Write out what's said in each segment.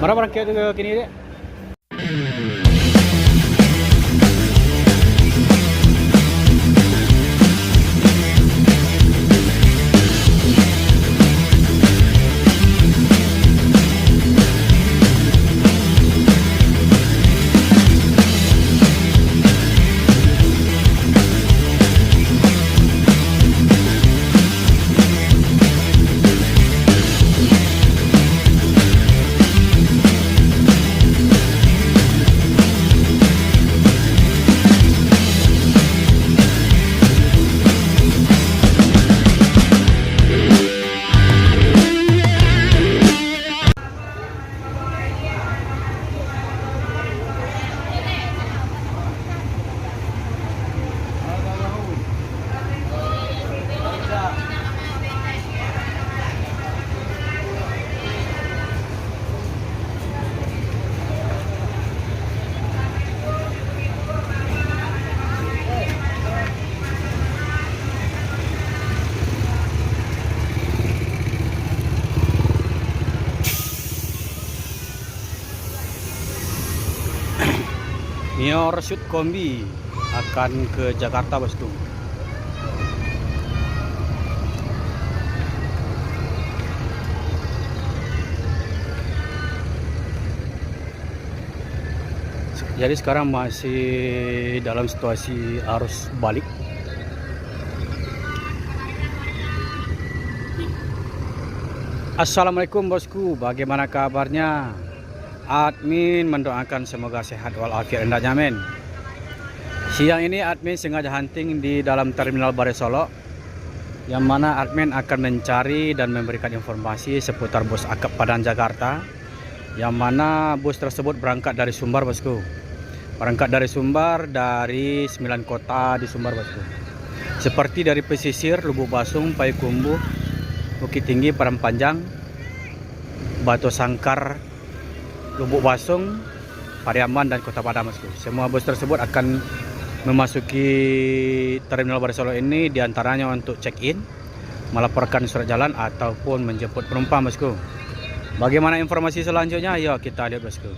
Mana barang kayak itu kini deh? Nior Shoot Kombi akan ke Jakarta, bosku. Jadi sekarang masih dalam situasi arus balik. Assalamualaikum bosku, bagaimana kabarnya? Admin mendoakan semoga sehat walafiat anda jamin. Siang ini admin sengaja hunting di dalam terminal Bare Solo, yang mana admin akan mencari dan memberikan informasi seputar bus Akap Padang Jakarta, yang mana bus tersebut berangkat dari Sumbar, bosku. Berangkat dari Sumbar, dari 9 kota di Sumbar, bosku. Seperti dari pesisir Lubuk Basung, Payakumbuh, Bukit Tinggi, Padang Panjang, Batu Sangkar, Lubuk Basung, Pariaman, dan Kota Padang, bosku. Semua bus tersebut akan memasuki terminal Bare Solo ini, diantaranya untuk check-in, melaporkan surat jalan, ataupun menjemput penumpang, bosku. Bagaimana informasi selanjutnya? Ayo kita lihat, bosku.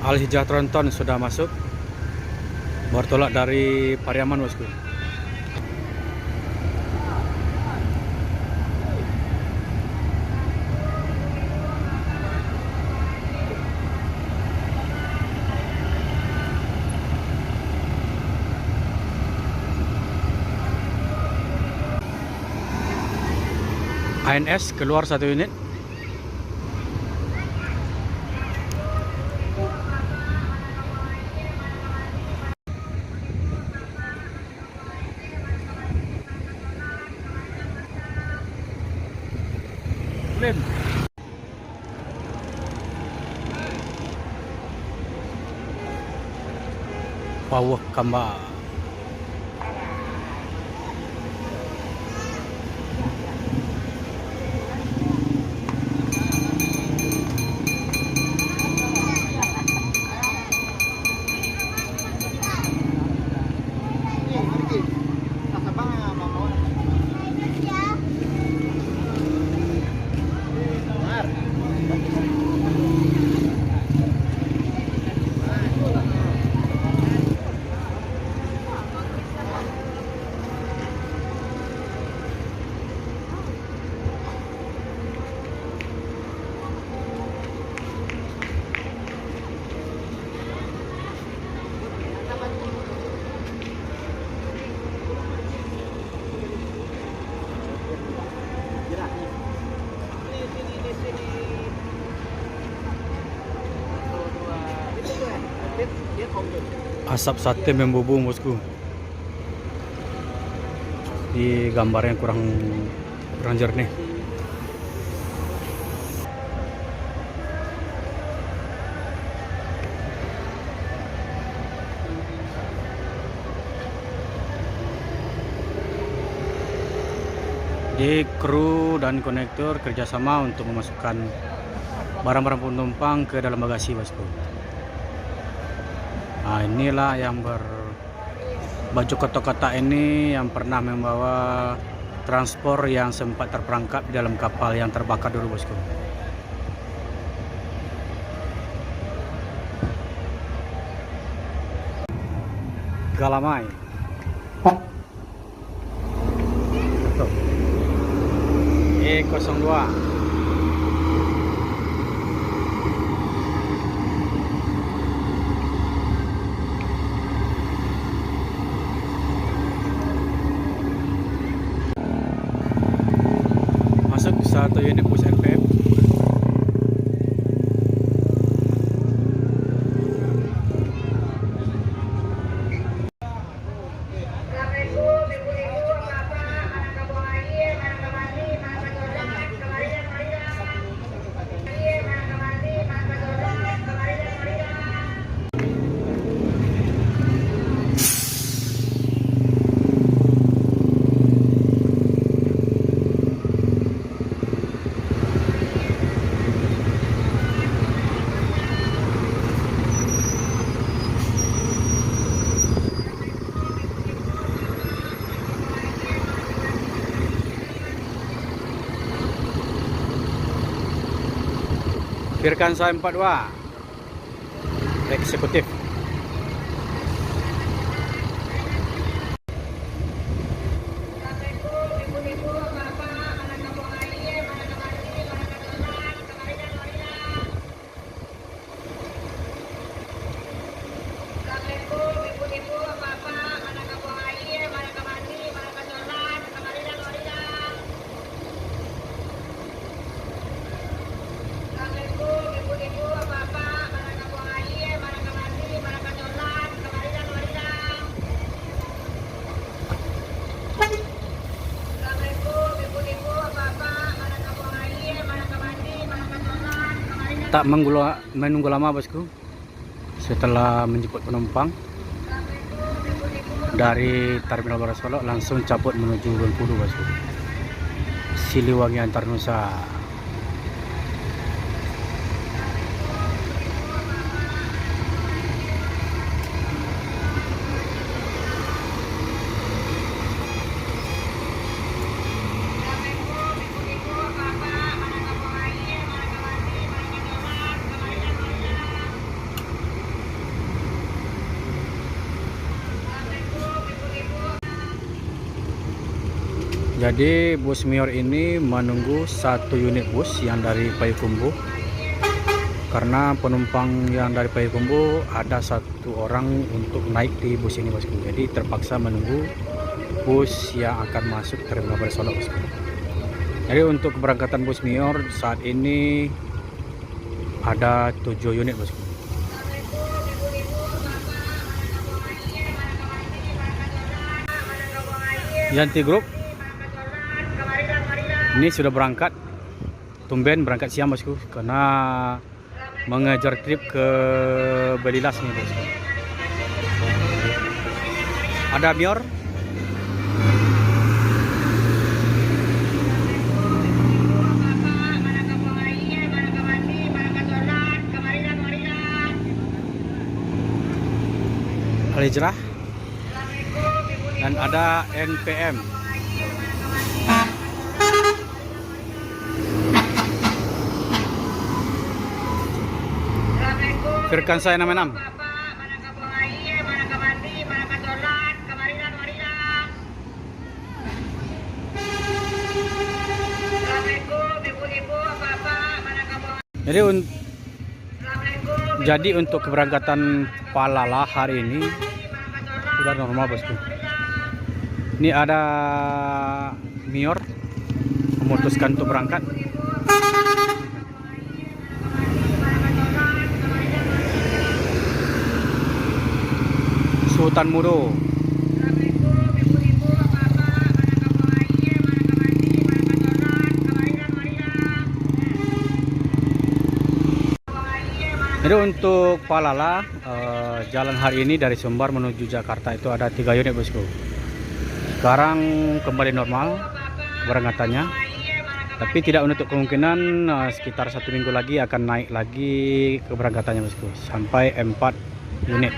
Al Hijrah Tronton sudah masuk, bertolak dari Pariaman, bosku. ANS keluar 1 unit. Pawah Kamba. Asap sate membubung, bosku. Di gambarnya kurang jernih. Di kru dan konektor kerjasama untuk memasukkan barang-barang penumpang ke dalam bagasi, bosku. Nah, inilah yang berbaju kotak-kotak ini yang pernah membawa transport yang sempat terperangkap di dalam kapal yang terbakar dulu, bosku. Galamai. E02. Masuk satu unit bus NPM. Virkansa 42 eksekutif. Tak menunggu lama, bosku. Setelah menjemput penumpang dari Terminal Barasolo, langsung cabut menuju Bengkulu, bosku. Siliwangi Antarnusa. Jadi bus Mior ini menunggu satu unit bus yang dari Payakumbuh, karena penumpang yang dari Payakumbuh ada satu orang untuk naik di bus ini, bosku. Jadi terpaksa menunggu bus yang akan masuk Terminal Barasolo, bosku. Jadi untuk keberangkatan bus Mior saat ini ada 7 unit, bosku. Yanti Group ini sudah berangkat, tumben berangkat siang, bosku, karena mengejar trip ke Belilas nih, bosku. Ada Mior, Al-Hijrah, dan ada NPM. Virkansa 66. Jadi untuk keberangkatan Palala hari ini sudah normal, bosku. Ini ada Mior memutuskan untuk berangkat. Sultan Muro. Jadi untuk Palala jalan hari ini dari Sumbar menuju Jakarta itu ada 3 unit, bosku. Sekarang kembali normal keberangkatannya, tapi tidak menutup kemungkinan sekitar 1 minggu lagi akan naik lagi keberangkatannya, bosku, sampai 4 unit.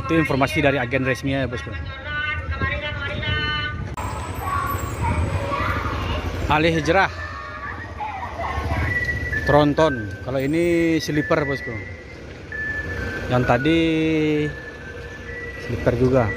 Itu informasi dari agen resminya, bosku. Ali Hijrah tronton. Kalau ini slipper bosku. Yang tadi slipper juga.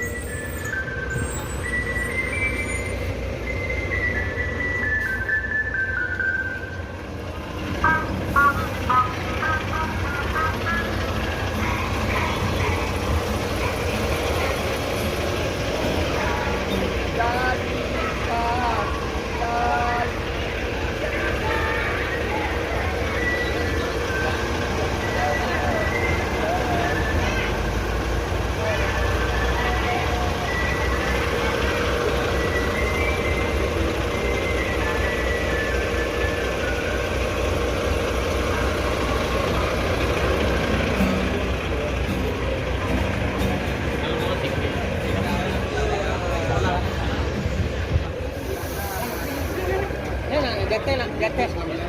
Gates namanya.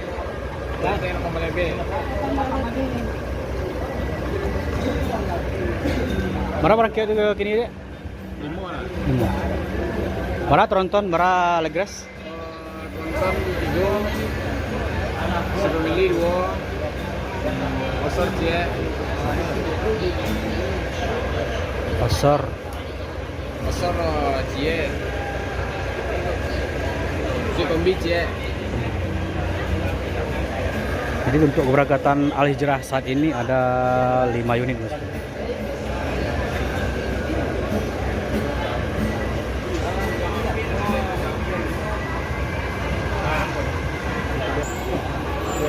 Lah, yang Kombalebe. Berapa orang kira kini dek? 5 lah. Berapa tronton, berapa legras? Tronton 7. 1 mili 2. Osor cie. Osor. Osor cie. Kombi cie. Jadi untuk keberangkatan Al Hijrah saat ini ada 5 unit bosku.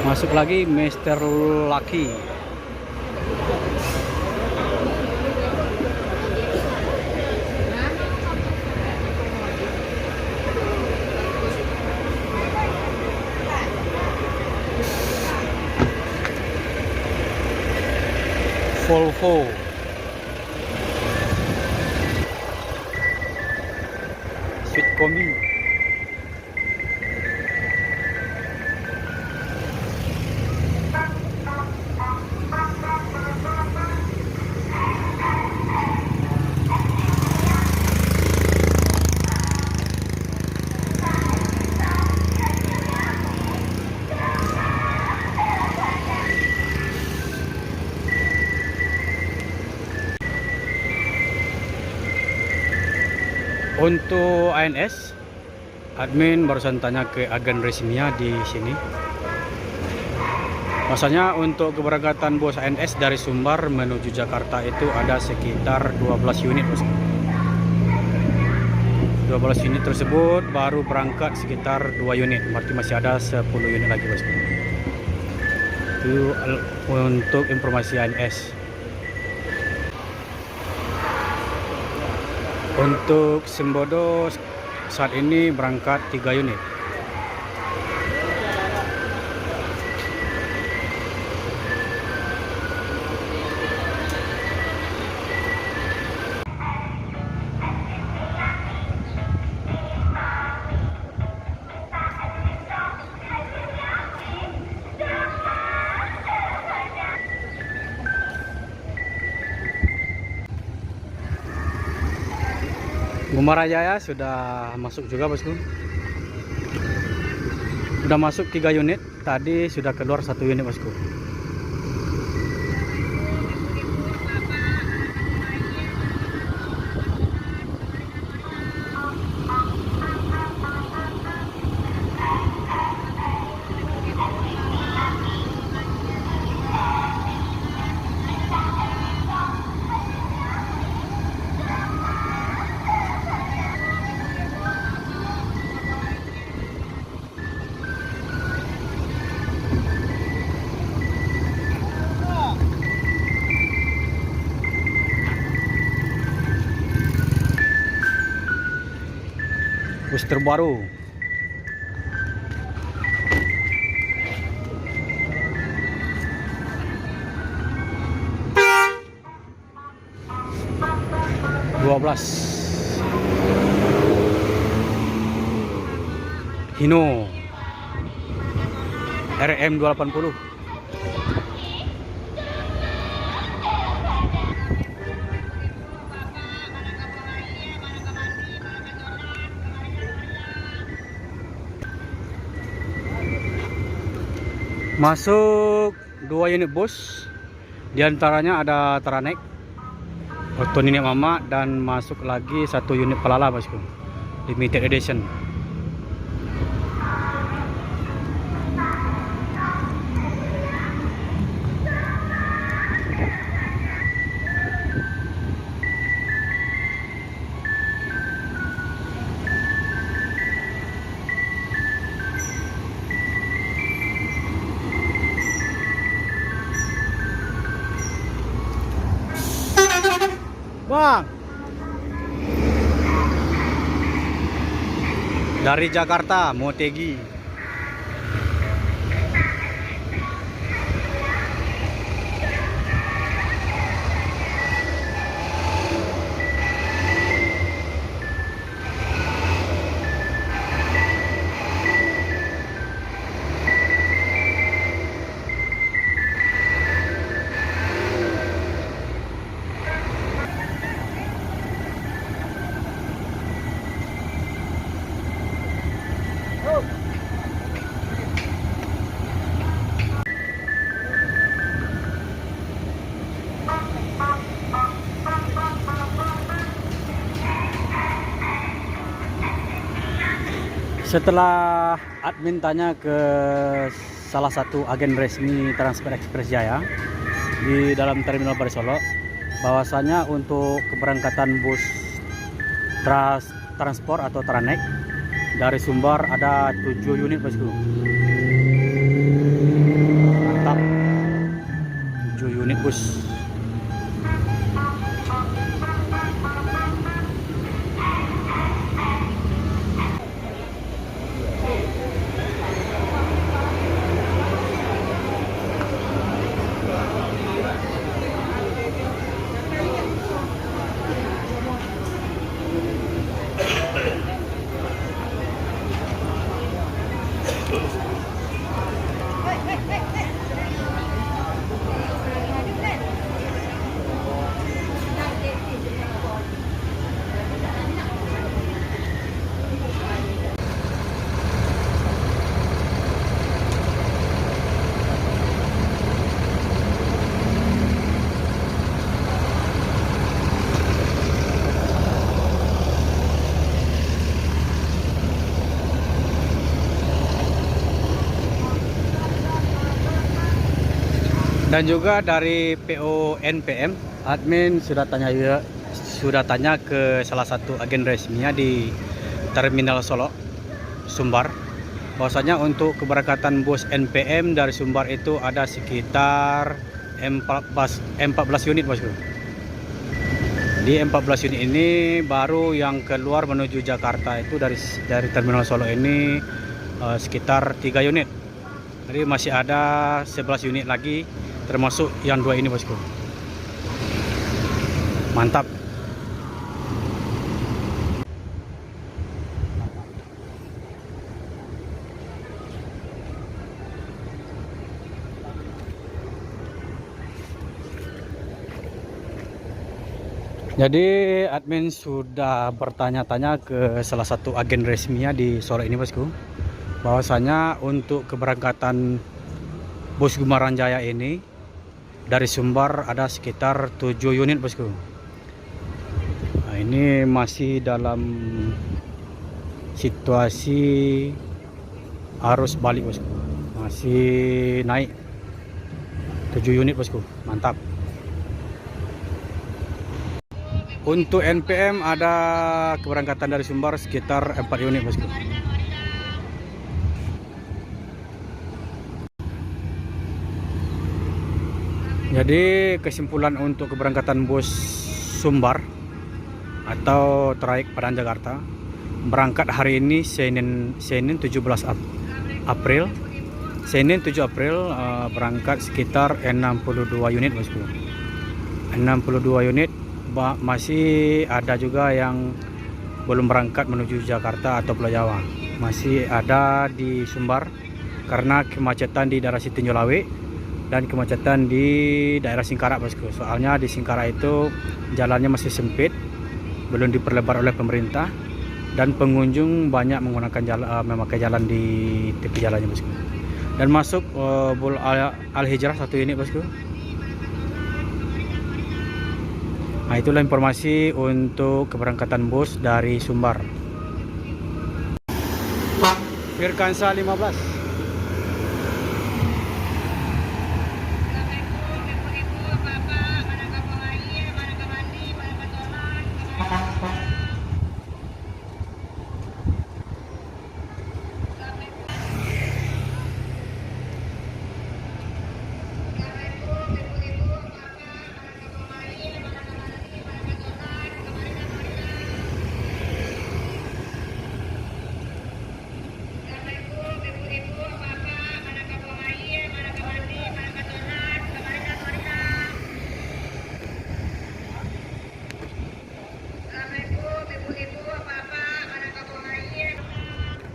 Masuk lagi Mr. Lucky. Volvo. Sweet Kombi. Untuk ANS, admin barusan tanya ke agen resminya di sini. Masanya untuk keberangkatan bos ANS dari Sumbar menuju Jakarta itu ada sekitar 12 unit bosku. 12 unit tersebut baru berangkat sekitar 2 unit, berarti masih ada 10 unit lagi bosku. Itu untuk informasi ANS. Untuk Sembodo saat ini berangkat 3 unit. Gumarajaya sudah masuk juga bosku. Sudah masuk 3 unit, tadi sudah keluar 1 unit bosku. Bus terbaru. Hino RM 280. Masuk 2 unit bus, di antaranya ada Taranek, Auto Nini Mama, dan masuk lagi 1 unit Pelala bosku, limited edition. Bang, dari Jakarta Motegi. Setelah admin tanya ke salah satu agen resmi Transfer Express Jaya di dalam Terminal Barisolo, bahwasanya untuk keberangkatan bus transport atau Taranek dari Sumbar ada 7 unit bosku. Mantap, 7 unit bus. Dan juga dari PO NPM, admin sudah tanya ke salah satu agen resminya di Terminal Solo Sumbar, bahwasanya untuk keberangkatan bus NPM dari Sumbar itu ada sekitar 14 unit bosku. Di 14 unit ini baru yang keluar menuju Jakarta itu dari Terminal Solo ini sekitar 3 unit. Jadi masih ada 11 unit lagi, termasuk yang 2 ini bosku. Mantap. Jadi admin sudah bertanya-tanya ke salah satu agen resminya di Solo ini bosku, bahwasanya untuk keberangkatan bus Gumaran Jaya ini dari Sumbar ada sekitar 7 unit bosku. Nah, ini masih dalam situasi arus balik bosku, masih naik 7 unit bosku. Mantap. Untuk NPM ada keberangkatan dari Sumbar sekitar 4 unit bosku. Jadi kesimpulan untuk keberangkatan bus Sumbar atau trayek Padang Jakarta berangkat hari ini Senin 17 April. Senin 7 April berangkat sekitar 62 unit bosku. 62 unit. Masih ada juga yang belum berangkat menuju Jakarta atau Pulau Jawa. Masih ada di Sumbar karena kemacetan di daerah Sitinjolawe dan kemacetan di daerah Singkarak bosku. Soalnya di Singkarak itu jalannya masih sempit, belum diperlebar oleh pemerintah, dan pengunjung banyak menggunakan memakai jalan di tepi jalannya bosku. dan masuk Bul Al-Hijrah 1 unit bosku. Nah, itulah informasi untuk keberangkatan bus dari Sumbar. Firkansa 15.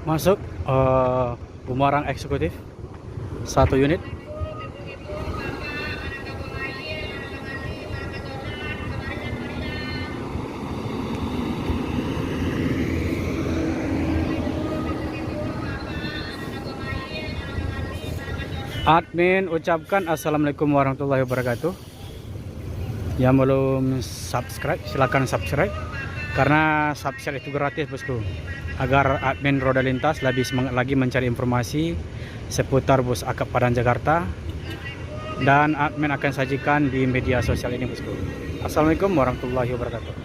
Masuk Bumarang Eksekutif 1 unit. Admin ucapkan assalamualaikum warahmatullahi wabarakatuh. Yang belum subscribe silahkan subscribe, karena subscribe itu gratis bosku, agar admin Roda Lintas lebih semangat lagi mencari informasi seputar bus akap Padang Jakarta, dan admin akan sajikan di media sosial ini bosku. Assalamualaikum warahmatullahi wabarakatuh.